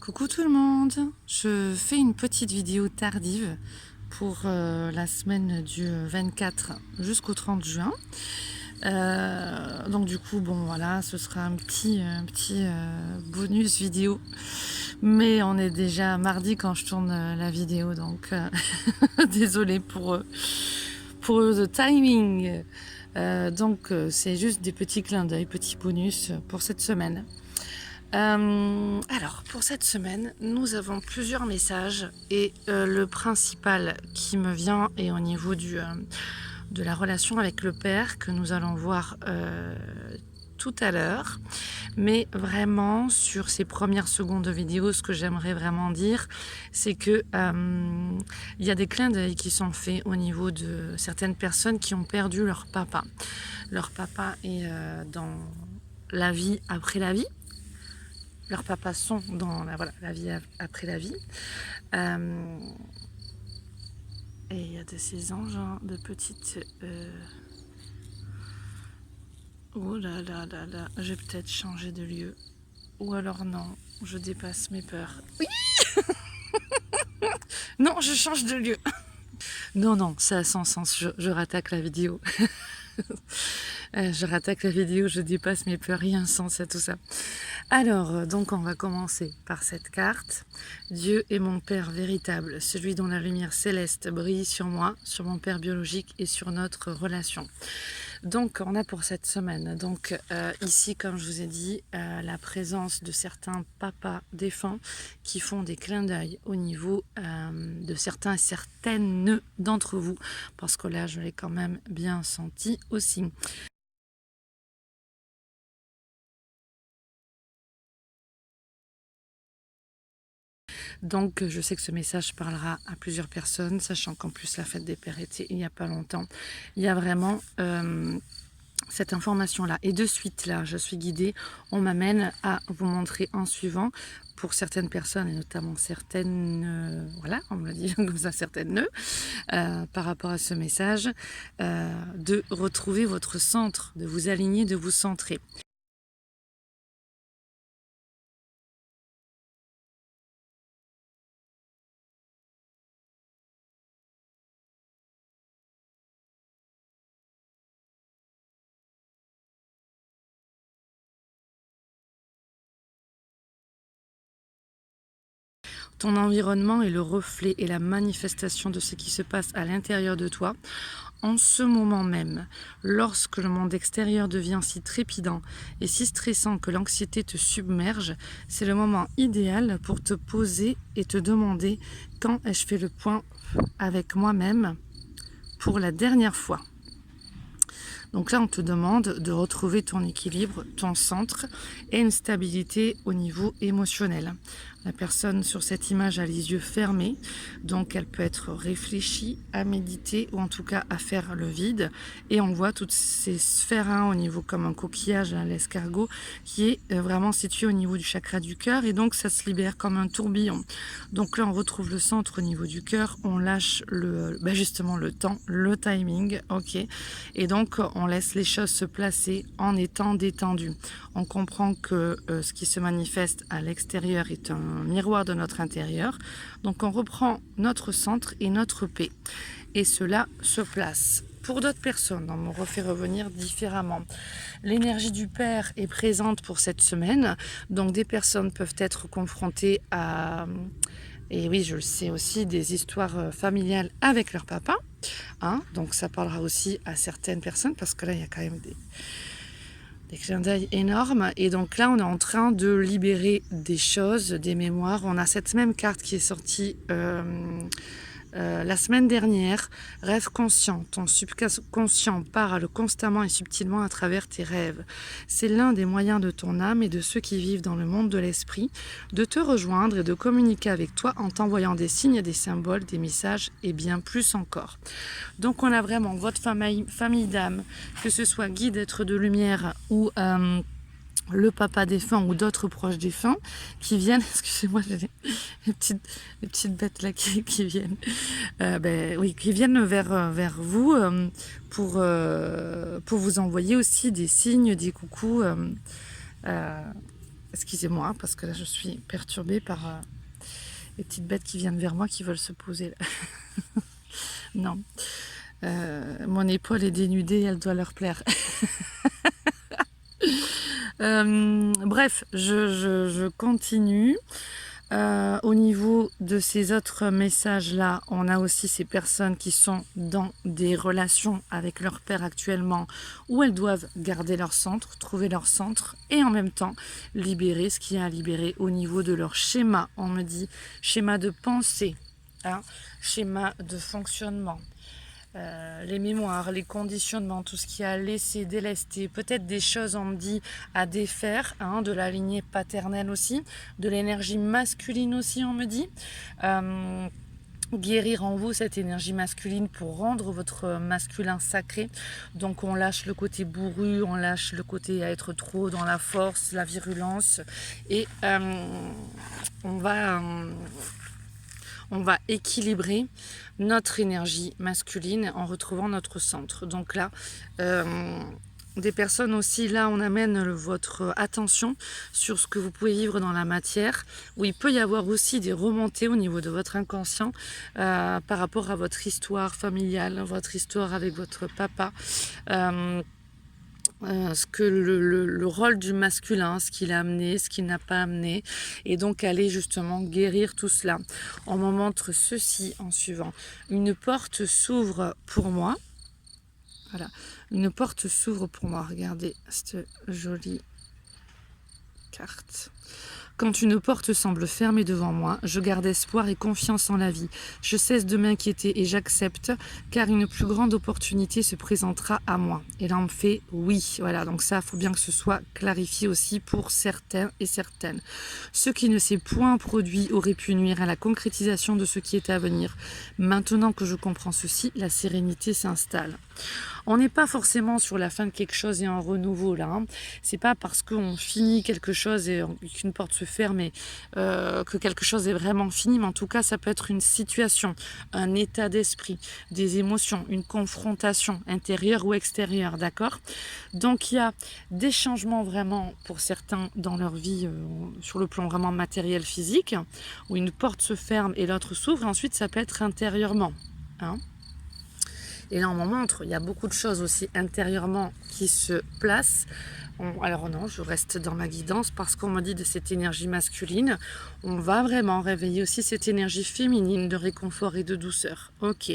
Coucou tout le monde, je fais une petite vidéo tardive pour la semaine du 24 jusqu'au 30 juin. Donc du coup, bon voilà, ce sera un petit bonus vidéo. Mais on est déjà mardi quand je tourne la vidéo, donc désolée pour le timing. Donc c'est juste des petits clins d'œil, petits bonus pour cette semaine. Alors, pour cette semaine, nous avons plusieurs messages et le principal qui me vient est au niveau de la relation avec le père que nous allons voir tout à l'heure. Mais vraiment, sur ces premières secondes de vidéo, ce que j'aimerais vraiment dire, c'est que il y a des clins d'œil qui sont faits au niveau de certaines personnes qui ont perdu leur papa. Leur papa est dans la vie après la vie. Leurs papas sont dans la vie après la vie. Et il y a de ces anges, de petites... Oh là là là là, je vais peut-être changer de lieu. Ou alors non, je dépasse mes peurs. Oui. Non, je change de lieu. Non, non, ça a son sens, je rattaque la vidéo. Je rattaque la vidéo, je dépasse mes peurs, rien sens à tout ça. Alors, donc on va commencer par cette carte. Dieu est mon Père véritable, celui dont la lumière céleste brille sur moi, sur mon Père biologique et sur notre relation. Donc on a pour cette semaine, donc ici comme je vous ai dit, la présence de certains papas défunts qui font des clins d'œil au niveau de certains et certaines d'entre vous, parce que là je l'ai quand même bien senti aussi. Donc je sais que ce message parlera à plusieurs personnes, sachant qu'en plus la fête des pères était il n'y a pas longtemps. Il y a vraiment cette information-là. Et de suite, là, je suis guidée, on m'amène à vous montrer en suivant, pour certaines personnes, et notamment certaines, voilà, on me l'a dit comme ça, certaines par rapport à ce message, de retrouver votre centre, de vous aligner, de vous centrer. Ton environnement est le reflet et la manifestation de ce qui se passe à l'intérieur de toi. En ce moment même, lorsque le monde extérieur devient si trépidant et si stressant que l'anxiété te submerge, c'est le moment idéal pour te poser et te demander quand ai-je fait le point avec moi-même pour la dernière fois. Donc là, on te demande de retrouver ton équilibre, ton centre et une stabilité au niveau émotionnel. La personne sur cette image a les yeux fermés, donc elle peut être réfléchie, à méditer ou en tout cas à faire le vide. Et on voit toutes ces sphères au niveau comme un coquillage à l'escargot qui est vraiment situé au niveau du chakra du cœur et donc ça se libère comme un tourbillon. Donc là, on retrouve le centre au niveau du cœur, on lâche justement le temps, le timing, ok. Et donc, on laisse les choses se placer en étant détendu. On comprend que ce qui se manifeste à l'extérieur est un miroir de notre intérieur. Donc on reprend notre centre et notre paix. Et cela se place. Pour d'autres personnes, on me refait revenir différemment. L'énergie du Père est présente pour cette semaine. Donc des personnes peuvent être confrontées à... Et oui, je le sais aussi, des histoires familiales avec leur papa. Donc ça parlera aussi à certaines personnes parce que là, il y a quand même des clins d'œil énormes. Et donc là, on est en train de libérer des choses, des mémoires. On a cette même carte qui est sortie la semaine dernière. Rêve conscient. Ton subconscient parle constamment et subtilement à travers tes rêves. C'est l'un des moyens de ton âme et de ceux qui vivent dans le monde de l'esprit de te rejoindre et de communiquer avec toi en t'envoyant des signes, des symboles, des messages et bien plus encore. Donc on a vraiment votre famille d'âme, que ce soit guide, être de lumière ou le papa défunt ou d'autres proches défunts qui viennent, excusez-moi, j'ai les petites bêtes là qui viennent, qui viennent vers vous pour vous envoyer aussi des signes, des coucous. Excusez-moi, parce que là je suis perturbée par les petites bêtes qui viennent vers moi qui veulent se poser là. Non, mon épaule est dénudée, elle doit leur plaire. Bref, je continue. Au niveau de ces autres messages-là, on a aussi ces personnes qui sont dans des relations avec leur père actuellement, où elles doivent garder leur centre, trouver leur centre, et en même temps libérer ce qu'il y a à libérer au niveau de leur schéma. On me dit schéma de pensée, hein, schéma de fonctionnement. Les mémoires, les conditionnements, tout ce qui a laissé, délesté, peut-être des choses, on me dit, à défaire, hein, de la lignée paternelle aussi, de l'énergie masculine aussi, on me dit. Guérir en vous cette énergie masculine pour rendre votre masculin sacré. Donc on lâche le côté bourru, on lâche le côté à être trop dans la force, la virulence, et on va équilibrer notre énergie masculine en retrouvant notre centre. Donc là, des personnes aussi, là on amène votre attention sur ce que vous pouvez vivre dans la matière, où il peut y avoir aussi des remontées au niveau de votre inconscient par rapport à votre histoire familiale, votre histoire avec votre papa. Ce que le rôle du masculin, ce qu'il a amené, ce qu'il n'a pas amené, et donc aller justement guérir tout cela. On me montre ceci en suivant. Une porte s'ouvre pour moi. Voilà, une porte s'ouvre pour moi. Regardez cette jolie carte. Quand une porte semble fermée devant moi, je garde espoir et confiance en la vie. Je cesse de m'inquiéter et j'accepte, car une plus grande opportunité se présentera à moi. Et là, on me fait oui. Voilà, donc ça, il faut bien que ce soit clarifié aussi pour certains et certaines. Ce qui ne s'est point produit aurait pu nuire à la concrétisation de ce qui est à venir. Maintenant que je comprends ceci, la sérénité s'installe. On n'est pas forcément sur la fin de quelque chose et un renouveau là. Hein. C'est pas parce qu'on finit quelque chose et qu'une porte se ferme et que quelque chose est vraiment fini, mais en tout cas ça peut être une situation, un état d'esprit, des émotions, une confrontation intérieure ou extérieure, d'accord? Donc il y a des changements vraiment pour certains dans leur vie sur le plan vraiment matériel physique, où une porte se ferme et l'autre s'ouvre, et ensuite ça peut être intérieurement. Hein. Et là, on m'en montre, il y a beaucoup de choses aussi intérieurement qui se placent. Alors non, je reste dans ma guidance parce qu'on m'a dit de cette énergie masculine, on va vraiment réveiller aussi cette énergie féminine de réconfort et de douceur. Ok,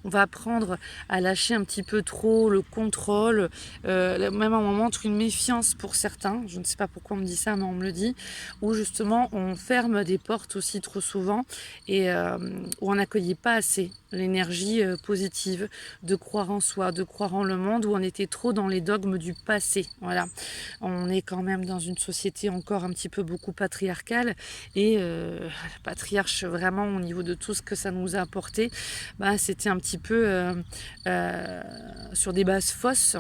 on va apprendre à lâcher un petit peu trop le contrôle, même on montre une méfiance pour certains, je ne sais pas pourquoi on me dit ça, mais on me le dit, où justement on ferme des portes aussi trop souvent et où on n'accueillait pas assez l'énergie positive de croire en soi, de croire en le monde, où on était trop dans les dogmes du passé. Voilà. On est quand même dans une société encore un petit peu beaucoup patriarcale et patriarche vraiment au niveau de tout ce que ça nous a apporté, bah, c'était un petit peu sur des bases fausses.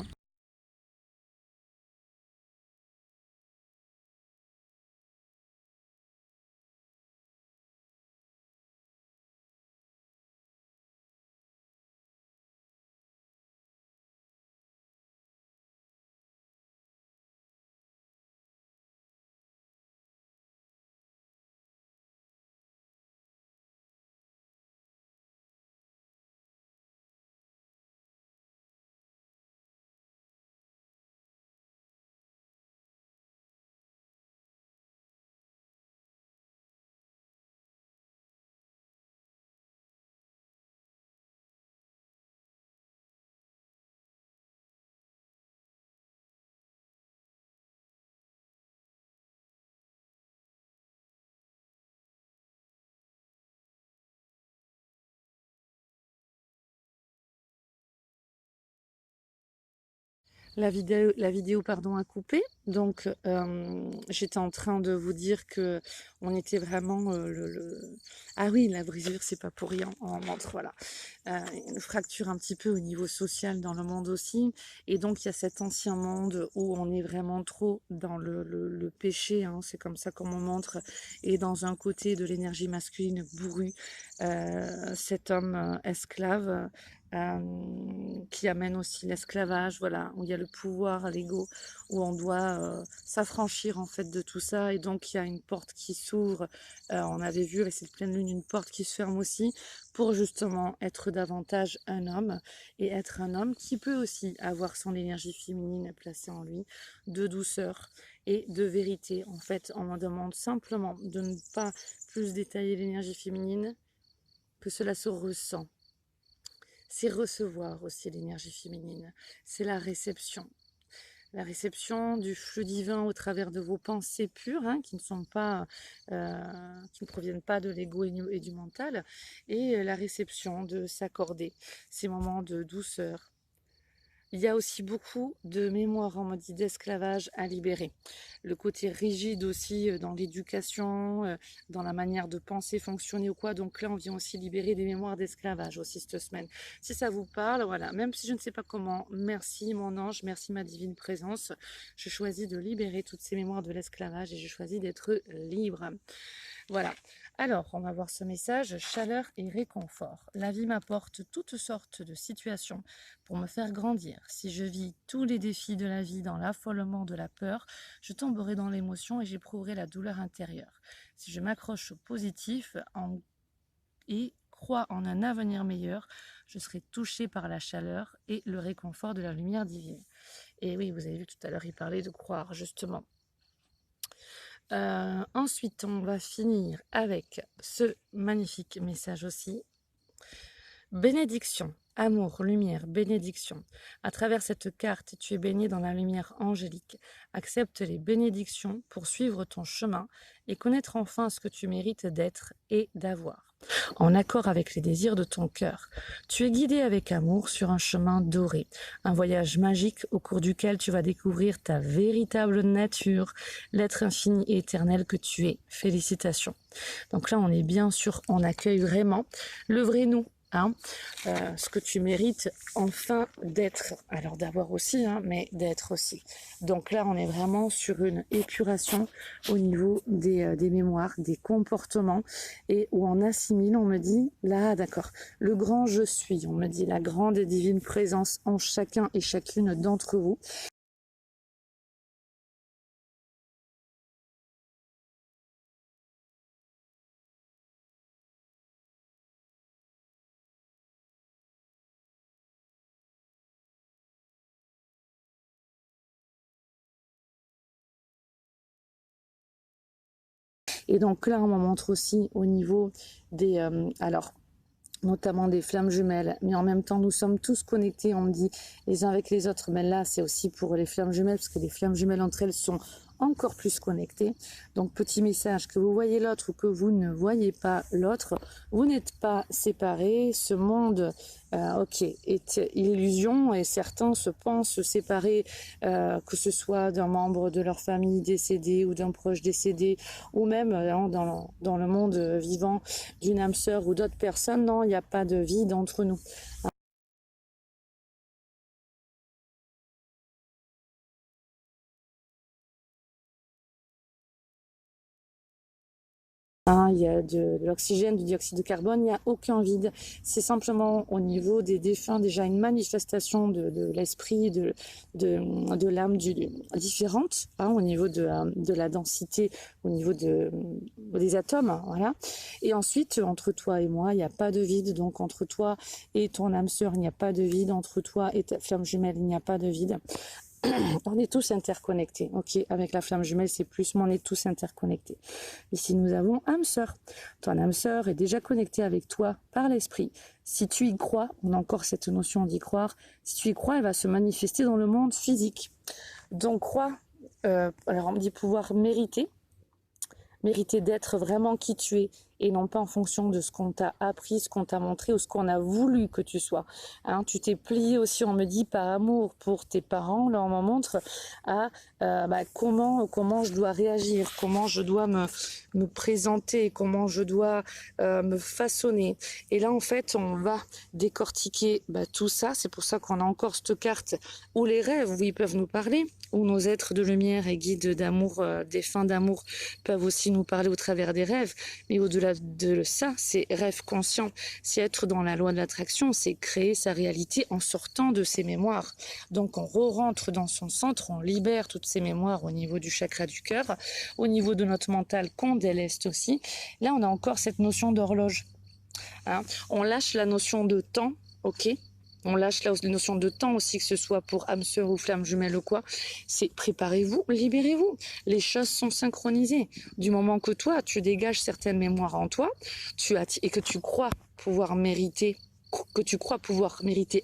La vidéo pardon, a coupé. Donc, j'étais en train de vous dire que on était vraiment Ah oui, la brisure, c'est pas pour rien. On montre, voilà. Une fracture un petit peu au niveau social dans le monde aussi. Et donc, il y a cet ancien monde où on est vraiment trop dans le péché, hein, c'est comme ça qu'on me montre, et dans un côté de l'énergie masculine bourrue, cet homme esclave qui amène aussi l'esclavage, voilà, où il y a le pouvoir, l'ego, où on doit s'affranchir en fait de tout ça, et donc il y a une porte qui s'ouvre, on avait vu, et c'est de pleine lune, une porte qui se ferme aussi, pour justement être davantage un homme, et être un homme qui peut aussi avoir son énergie féminine placée en lui, de douceur et de vérité. En fait, on me demande simplement de ne pas plus détailler l'énergie féminine, que cela se ressent. C'est recevoir aussi l'énergie féminine, c'est la réception. La réception du flux divin au travers de vos pensées pures, hein, qui ne sont pas, qui ne proviennent pas de l'ego et du mental, et la réception de s'accorder ces moments de douceur. Il y a aussi beaucoup de mémoire, on me dit, d'esclavage à libérer. Le côté rigide aussi dans l'éducation, dans la manière de penser, fonctionner ou quoi. Donc là, on vient aussi libérer des mémoires d'esclavage aussi cette semaine. Si ça vous parle, voilà, même si je ne sais pas comment, merci mon ange, merci ma divine présence. Je choisis de libérer toutes ces mémoires de l'esclavage et je choisis d'être libre. Voilà. Alors, on va voir ce message, chaleur et réconfort. La vie m'apporte toutes sortes de situations pour me faire grandir. Si je vis tous les défis de la vie dans l'affolement de la peur, je tomberai dans l'émotion et j'éprouverai la douleur intérieure. Si je m'accroche au positif et crois en un avenir meilleur, je serai touchée par la chaleur et le réconfort de la lumière divine. Et oui, vous avez vu tout à l'heure, il parlait de croire, justement. Ensuite, on va finir avec ce magnifique message aussi. Bénédiction, amour, lumière, bénédiction. À travers cette carte, tu es baigné dans la lumière angélique. Accepte les bénédictions pour suivre ton chemin et connaître enfin ce que tu mérites d'être et d'avoir, en accord avec les désirs de ton cœur. Tu es guidé avec amour sur un chemin doré, un voyage magique au cours duquel tu vas découvrir ta véritable nature, l'être infini et éternel que tu es. Félicitations. Donc là, on est bien sûr, on accueille vraiment le vrai nous. Hein, ce que tu mérites enfin d'être, alors d'avoir aussi, hein, mais d'être aussi. Donc là, on est vraiment sur une épuration au niveau des mémoires, des comportements, et où on assimile, on me dit, là, d'accord, le grand je suis, on me dit la grande et divine présence en chacun et chacune d'entre vous. Et donc là, on me montre aussi au niveau des... alors, notamment des flammes jumelles, mais en même temps, nous sommes tous connectés, on me dit, les uns avec les autres. Mais là, c'est aussi pour les flammes jumelles, parce que les flammes jumelles entre elles sont encore plus connectées. Donc, petit message, que vous voyez l'autre ou que vous ne voyez pas l'autre, vous n'êtes pas séparés. Ce monde, ok, est illusion, et certains se pensent séparés, que ce soit d'un membre de leur famille décédé ou d'un proche décédé, ou même dans le monde vivant d'une âme sœur ou d'autres personnes. Non, il n'y a pas de vide entre nous. Hein, il y a de l'oxygène, du dioxyde de carbone, il n'y a aucun vide. C'est simplement au niveau des défunts déjà une manifestation de l'esprit, de l'âme différente, hein, au niveau de la densité, au niveau des atomes. Hein, voilà. Et ensuite, entre toi et moi, il n'y a pas de vide. Donc entre toi et ton âme sœur, il n'y a pas de vide. Entre toi et ta flamme jumelle, il n'y a pas de vide. On est tous interconnectés, ok, avec la flamme jumelle c'est plus, mais on est tous interconnectés. Ici nous avons âme sœur. Ton âme sœur est déjà connectée avec toi par l'esprit. Si tu y crois, on a encore cette notion d'y croire, si tu y crois, elle va se manifester dans le monde physique. Donc crois, alors on me dit pouvoir mériter d'être vraiment qui tu es, et non pas en fonction de ce qu'on t'a appris, ce qu'on t'a montré ou ce qu'on a voulu que tu sois. Hein, tu t'es plié aussi, on me dit, par amour pour tes parents. Là, on m'en montre à comment je dois réagir, comment je dois me présenter, comment je dois me façonner. Et là, en fait, on va décortiquer tout ça. C'est pour ça qu'on a encore cette carte où les rêves, où ils peuvent nous parler, où nos êtres de lumière et guides d'amour, défunts d'amour, peuvent aussi nous parler au travers des rêves. Mais au-delà de ça, c'est rêve conscient. C'est être dans la loi de l'attraction, c'est créer sa réalité en sortant de ses mémoires. Donc on re-rentre dans son centre, on libère toutes ces mémoires au niveau du chakra du cœur, au niveau de notre mental qu'on déleste aussi. Là, on a encore cette notion d'horloge. Hein, on lâche la notion de temps, ok? On lâche la notion de temps aussi, que ce soit pour âme sœur ou flamme jumelle ou quoi. C'est préparez-vous, libérez-vous. Les choses sont synchronisées. Du moment que toi, tu dégages certaines mémoires en toi, et que tu crois pouvoir mériter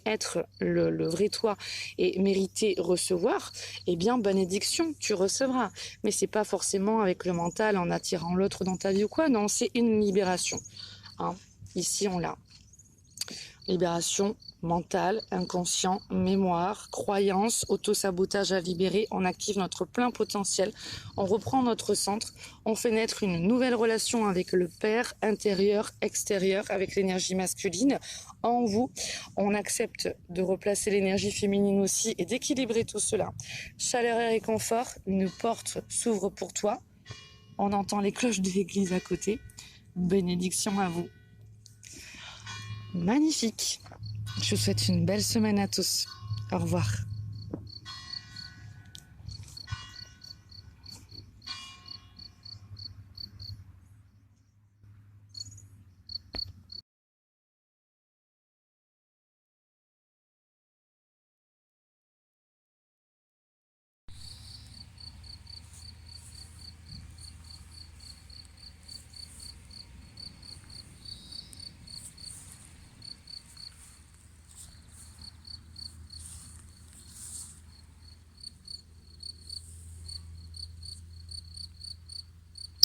être le vrai toi et mériter recevoir, eh bien, bénédiction, tu recevras. Mais c'est pas forcément avec le mental en attirant l'autre dans ta vie ou quoi. Non, c'est une libération. Hein. Ici, on l'a. Libération mentale, inconscient, mémoire, croyance, auto-sabotage à libérer. On active notre plein potentiel. On reprend notre centre. On fait naître une nouvelle relation avec le Père, intérieur, extérieur, avec l'énergie masculine en vous. On accepte de replacer l'énergie féminine aussi et d'équilibrer tout cela. Chaleur et réconfort, une porte s'ouvre pour toi. On entend les cloches de l'église à côté. Bénédiction à vous. Magnifique. Je vous souhaite une belle semaine à tous. Au revoir.